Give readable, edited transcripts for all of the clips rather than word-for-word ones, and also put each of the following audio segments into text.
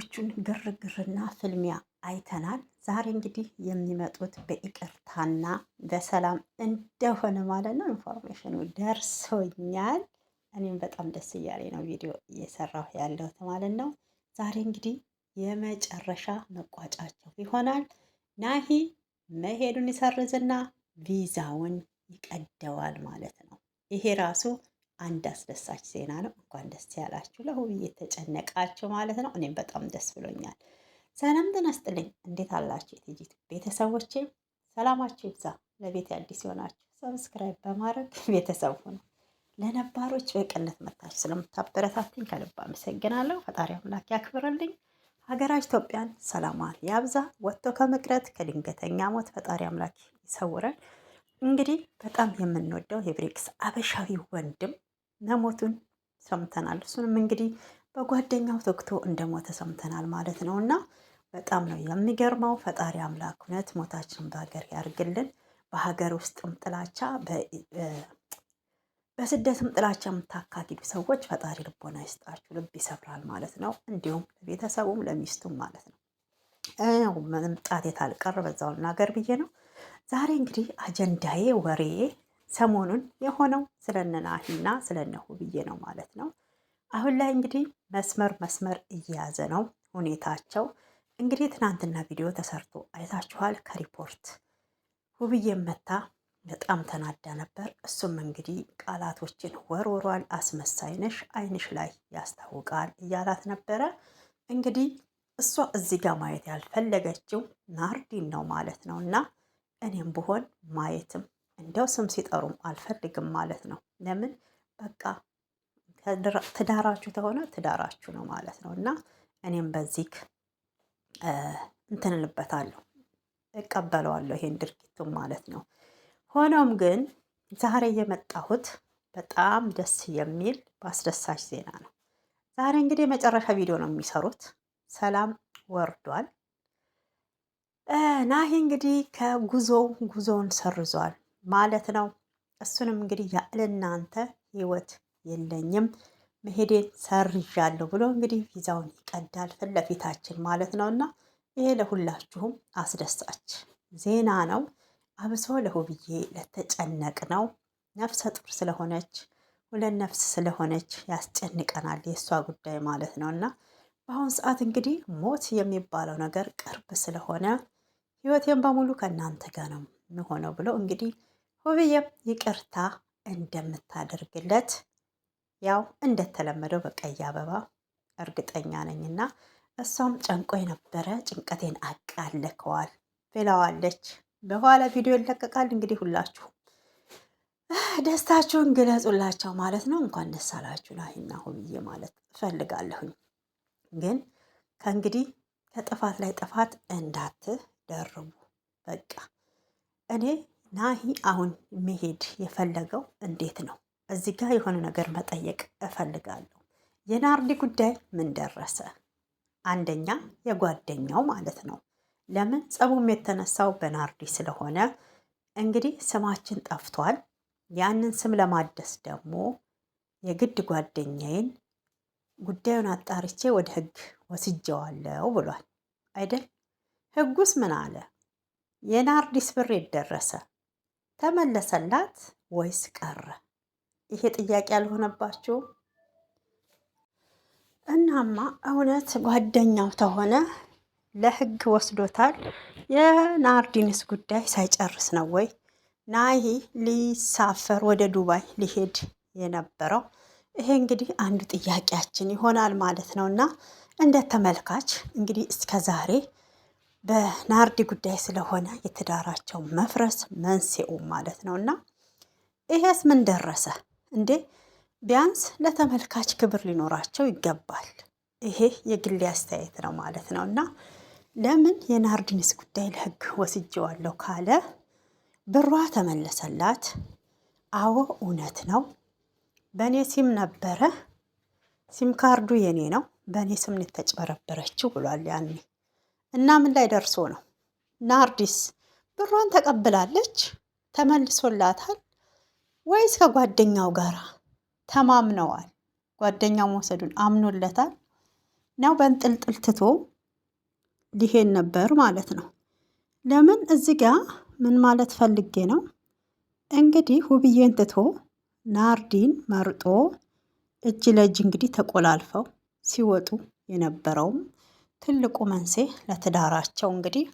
ቹን ግርግርና ፍልሚያ አይተናል። ዛሬ እንግዲህ የሚመጡት በይቅርታና በሰላም እንደሆነ ማለት ነው። ኢንፎርሜሽኑ ደርሶኛል። እኔም በጣም ደስ እያለኝ ነው ቪዲዮ እየሰራሁ ያለሁት ማለት ነው። ዛሬ እንግዲህ የመጨረሻ መቋጫቸው ይሆናል። ናሂ መሄዱን ይሰርዝና ቪዛውን ይቀደዋል ማለት ነው። ይሄ ራሱ አንድ አስደሳች ዜና ነው። እንኳን ደስ ያላችሁ ለሁብዬ የተጨነቃችሁ ማለት ነው። እኔም በጣም ደስ ብሎኛል። ሰላም ጤና ይስጥልኝ። እንዴት አላችሁ የትጂት ቤተሰቦቼ? ሰላማችሁ ይብዛ። ለቤት አዲስ የሆናችሁ ሰብስክራይብ በማድረግ ቤተሰብ ሁኑ። ለነባሮች በቅነት መታችሁ ስለምታበረታትኝ ከልብ አመሰግናለሁ። ፈጣሪ አምላክ ያክብርልኝ። ሀገራችን ኢትዮጵያን ሰላሟን ያብዛ። ወጥቶ ከመቅረት ከድንገተኛ ሞት ፈጣሪ አምላክ ይሰውረን። እንግዲህ በጣም የምንወደው የብሬክስ አበሻዊ ወንድም መሞቱን ሰምተናል። እሱንም እንግዲህ በጓደኛው ተግቶ እንደሞተ ሰምተናል ማለት ነው። እና በጣም ነው የሚገርመው። ፈጣሪ አምላክ እውነት ሞታችን በሀገር ያርግልን። በሀገር ውስጥም ጥላቻ በስደትም ጥላቻ የምታካሂዱ ሰዎች ፈጣሪ ልቦና ይስጣችሁ። ልብ ይሰብራል ማለት ነው። እንዲሁም ለቤተሰቡም ለሚስቱም ማለት ነው። መምጣት የታልቀር በዛው ልናገር ብዬ ነው። ዛሬ እንግዲህ አጀንዳዬ ወሬ ሰሞኑን የሆነው ስለነ ናሂና ስለነ ሁብዬ ነው ማለት ነው። አሁን ላይ እንግዲህ መስመር እየያዘ ነው ሁኔታቸው። እንግዲህ ትናንትና ቪዲዮ ተሰርቶ አይታችኋል። ከሪፖርት ሁብዬ መታ በጣም ተናዳ ነበር። እሱም እንግዲህ ቃላቶችን ወርውሯል። አስመሳይ ነሽ፣ አይንሽ ላይ ያስታውቃል እያላት ነበረ። እንግዲህ እሷ እዚህ ጋር ማየት ያልፈለገችው ናርዲን ነው ማለት ነው። እና እኔም ብሆን ማየትም እንደው ስም ሲጠሩም አልፈልግም ማለት ነው። ለምን በቃ ትዳራችሁ ተሆነ ትዳራችሁ ነው ማለት ነው። እና እኔም በዚህ እንትንልበታለሁ፣ እቀበለዋለሁ ይሄን ድርጊቱም ማለት ነው። ሆኖም ግን ዛሬ የመጣሁት በጣም ደስ የሚል በአስደሳች ዜና ነው። ዛሬ እንግዲህ የመጨረሻ ቪዲዮ ነው የሚሰሩት። ሰላም ወርዷል። ናሂ እንግዲህ ጉዞውን ሰርዟል ማለት ነው። እሱንም እንግዲህ ያለ እናንተ ህይወት የለኝም መሄዴን ሰርዣለሁ ብሎ እንግዲህ ቪዛውን ይቀዳል ፊት ለፊታችን ማለት ነው። እና ይሄ ለሁላችሁም አስደሳች ዜና ነው። አብሶ ለሁብዬ ለተጨነቅ ነው። ነፍሰ ጡር ስለሆነች ሁለት ነፍስ ስለሆነች ያስጨንቀናል የእሷ ጉዳይ ማለት ነው። እና በአሁኑ ሰዓት እንግዲህ ሞት የሚባለው ነገር ቅርብ ስለሆነ ህይወቴን በሙሉ ከእናንተ ጋር ነው የሚሆነው ብሎ እንግዲህ ሁብዬም ይቅርታ እንደምታደርግለት ያው እንደተለመደው በቀይ አበባ እርግጠኛ ነኝና እሷም ጨንቆ የነበረ ጭንቀቴን አቃለከዋል ብለዋለች። በኋላ ቪዲዮ ይለቀቃል። እንግዲህ ሁላችሁ ደስታችሁን ግለጹላቸው ማለት ነው። እንኳን ደስ አላችሁ ናሂና ሁብዬ ማለት እፈልጋለሁኝ። ግን ከእንግዲህ ከጥፋት ላይ ጥፋት እንዳትደርቡ። በቃ እኔ ናሂ አሁን መሄድ የፈለገው እንዴት ነው? እዚህ ጋር የሆነ ነገር መጠየቅ እፈልጋለሁ። የናርዲ ጉዳይ ምን ደረሰ? አንደኛ የጓደኛው ማለት ነው። ለምን ጸቡም የተነሳው በናርዲ ስለሆነ እንግዲህ ስማችን ጠፍቷል። ያንን ስም ለማደስ ደግሞ የግድ ጓደኛዬን ጉዳዩን አጣርቼ ወደ ህግ ወስጀዋለሁ ብሏል አይደል? ህጉስ ምን አለ? የናርዲስ ብር የደረሰ ተመለሰላት ወይስ ቀረ? ይሄ ጥያቄ ያልሆነባችሁ? እናማ እውነት ጓደኛው ተሆነ ለህግ ወስዶታል። የናርዲንስ ጉዳይ ሳይጨርስ ነው ወይ ናሂ ሊሳፈር ወደ ዱባይ ሊሄድ የነበረው? ይሄ እንግዲህ አንዱ ጥያቄያችን ይሆናል ማለት ነው። እና እንደ ተመልካች እንግዲህ እስከ ዛሬ በናርዲ ጉዳይ ስለሆነ የትዳራቸው መፍረስ መንስኤው ማለት ነው። እና ይሄስ ምን ደረሰ እንዴ? ቢያንስ ለተመልካች ክብር ሊኖራቸው ይገባል። ይሄ የግሌ አስተያየት ነው ማለት ነው። እና ለምን የናርዲንስ ጉዳይ ለህግ ወስጄዋለሁ ካለ ብሯ ተመለሰላት። አዎ እውነት ነው። በእኔ ሲም ነበረ፣ ሲም ካርዱ የኔ ነው፣ በእኔ ስም የተጭበረበረችው ብሏል ያኔ። እና ምን ላይ ደርሶ ነው? ናርዲስ ብሯን ተቀብላለች፣ ተመልሶላታል ወይስ ከጓደኛው ጋር ተማምነዋል? ጓደኛው መውሰዱን አምኖለታል። ነው በንጥልጥል ትቶ ሊሄድ ነበር ማለት ነው። ለምን እዚህ ጋ ምን ማለት ፈልጌ ነው እንግዲህ ውብዬን ትቶ ናርዲን መርጦ እጅ ለእጅ እንግዲህ ተቆላልፈው ሲወጡ የነበረውም ትልቁ መንስኤ ለትዳራቸው እንግዲህ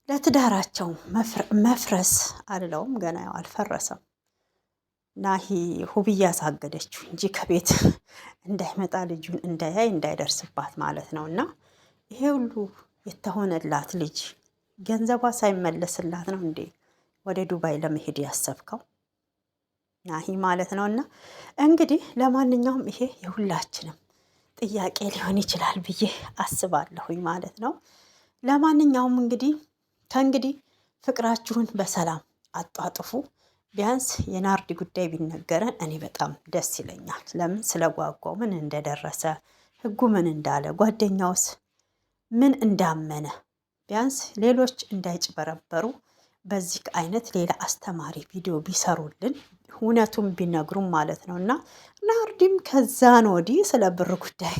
ለትዳራቸው መፍረስ አልለውም፣ ገና ያው አልፈረሰም። ናሂ ውብዬ ያሳገደችው እንጂ ከቤት እንዳይመጣ ልጁን እንዳያይ እንዳይደርስባት ማለት ነው። እና ይሄ ሁሉ የተሆነላት ልጅ ገንዘቧ ሳይመለስላት ነው እንዴ ወደ ዱባይ ለመሄድ ያሰብከው ናሂ ማለት ነው። እና እንግዲህ ለማንኛውም ይሄ የሁላችንም ጥያቄ ሊሆን ይችላል ብዬ አስባለሁኝ ማለት ነው። ለማንኛውም እንግዲህ ከእንግዲህ ፍቅራችሁን በሰላም አጧጥፉ። ቢያንስ የናርዲ ጉዳይ ቢነገረን እኔ በጣም ደስ ይለኛል። ለምን ስለጓጓው ምን እንደደረሰ ህጉ ምን እንዳለ ጓደኛውስ ምን እንዳመነ ቢያንስ ሌሎች እንዳይጭበረበሩ በዚህ አይነት ሌላ አስተማሪ ቪዲዮ ቢሰሩልን እውነቱን ቢነግሩም ማለት ነው። እና ናርዲም ከዛን ወዲህ ስለ ብር ጉዳይ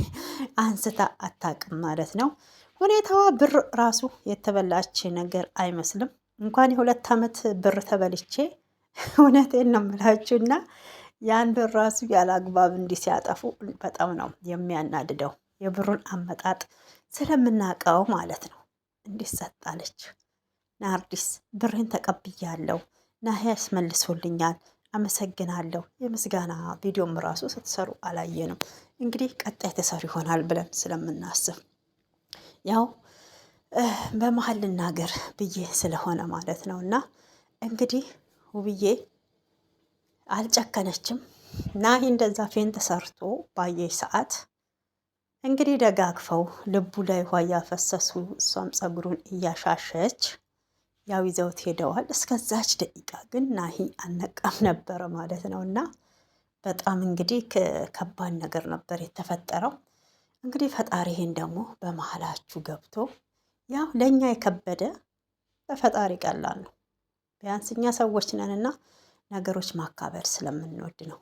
አንስታ አታውቅም ማለት ነው። ሁኔታዋ ብር ራሱ የተበላች ነገር አይመስልም። እንኳን የ2 ዓመት ብር ተበልቼ እውነቴን ነው የምላችሁ። እና ያን ብር ራሱ ያለ አግባብ እንዲህ ሲያጠፉ በጣም ነው የሚያናድደው። የብሩን አመጣጥ ስለምናውቀው ማለት ነው። እንዲህ ሰጣለች ናርዲስ ብሬን ተቀብያለሁ፣ ናሂ ያስመልሶልኛል፣ አመሰግናለሁ። የምስጋና ቪዲዮም ራሱ ስትሰሩ አላየንም። እንግዲህ ቀጣይ ተሰሩ ይሆናል ብለን ስለምናስብ ያው በመሀል ልናገር ብዬ ስለሆነ ማለት ነው። እና እንግዲህ ውብዬ አልጨከነችም። ናሂ እንደዛ ፌንት ሰርቶ ባየች ሰዓት እንግዲህ ደጋግፈው ልቡ ላይ ውሃ እያፈሰሱ እሷም ፀጉሩን እያሻሸች ያው ይዘውት ሄደዋል። እስከዛች ደቂቃ ግን ናሂ አልነቃም ነበረ ማለት ነው። እና በጣም እንግዲህ ከባድ ነገር ነበር የተፈጠረው። እንግዲህ ፈጣሪ ይሄን ደግሞ በመሀላችሁ ገብቶ ያው ለእኛ የከበደ በፈጣሪ ቀላል ነው። ቢያንስ እኛ ሰዎች ነንና ነገሮች ማካበድ ስለምንወድ ነው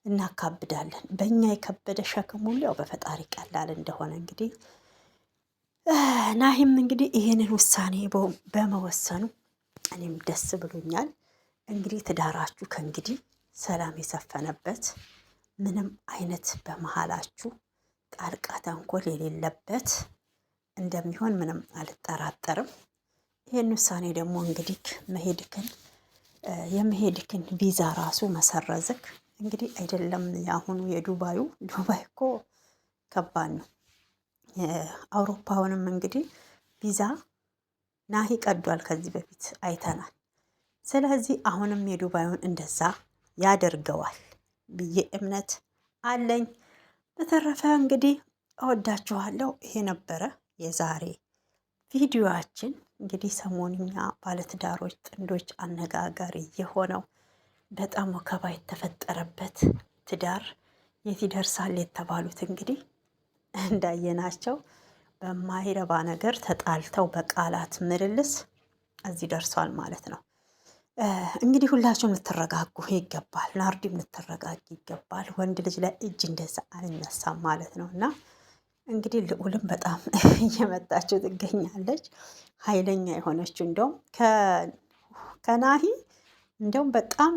እናካብዳለን። በእኛ የከበደ ሸክም ሁሉ ያው በፈጣሪ ቀላል እንደሆነ እንግዲህ ናሂም እንግዲህ ይሄንን ውሳኔ በመወሰኑ እኔም ደስ ብሎኛል። እንግዲህ ትዳራችሁ ከእንግዲህ ሰላም የሰፈነበት ምንም አይነት በመሀላችሁ ጣልቃ ተንኮል የሌለበት እንደሚሆን ምንም አልጠራጠርም። ይህን ውሳኔ ደግሞ እንግዲህ የመሄድክን ቪዛ ራሱ መሰረዝክ እንግዲህ አይደለም የአሁኑ የዱባዩ ዱባይ እኮ ከባድ ነው። አውሮፓውንም እንግዲህ ቪዛ ናሂ ቀዷል፣ ከዚህ በፊት አይተናል። ስለዚህ አሁንም የዱባዩን እንደዛ ያደርገዋል ብዬ እምነት አለኝ። በተረፈ እንግዲህ እወዳችኋለሁ። ይሄ ነበረ የዛሬ ቪዲዮአችን። እንግዲህ ሰሞንኛ ባለትዳሮች ጥንዶች አነጋጋሪ የሆነው በጣም ወከባ የተፈጠረበት ትዳር የት ይደርሳል የተባሉት እንግዲህ እንዳየናቸው በማይረባ ነገር ተጣልተው በቃላት ምልልስ እዚህ ደርሷል ማለት ነው። እንግዲህ ሁላችሁም ልትረጋጉ ይገባል። ናርዲም ልትረጋግ ይገባል። ወንድ ልጅ ላይ እጅ እንደዛ አልነሳም ማለት ነው። እና እንግዲህ ልዑልም በጣም እየመጣችው ትገኛለች። ኃይለኛ የሆነችው እንደውም ከናሂ እንደውም በጣም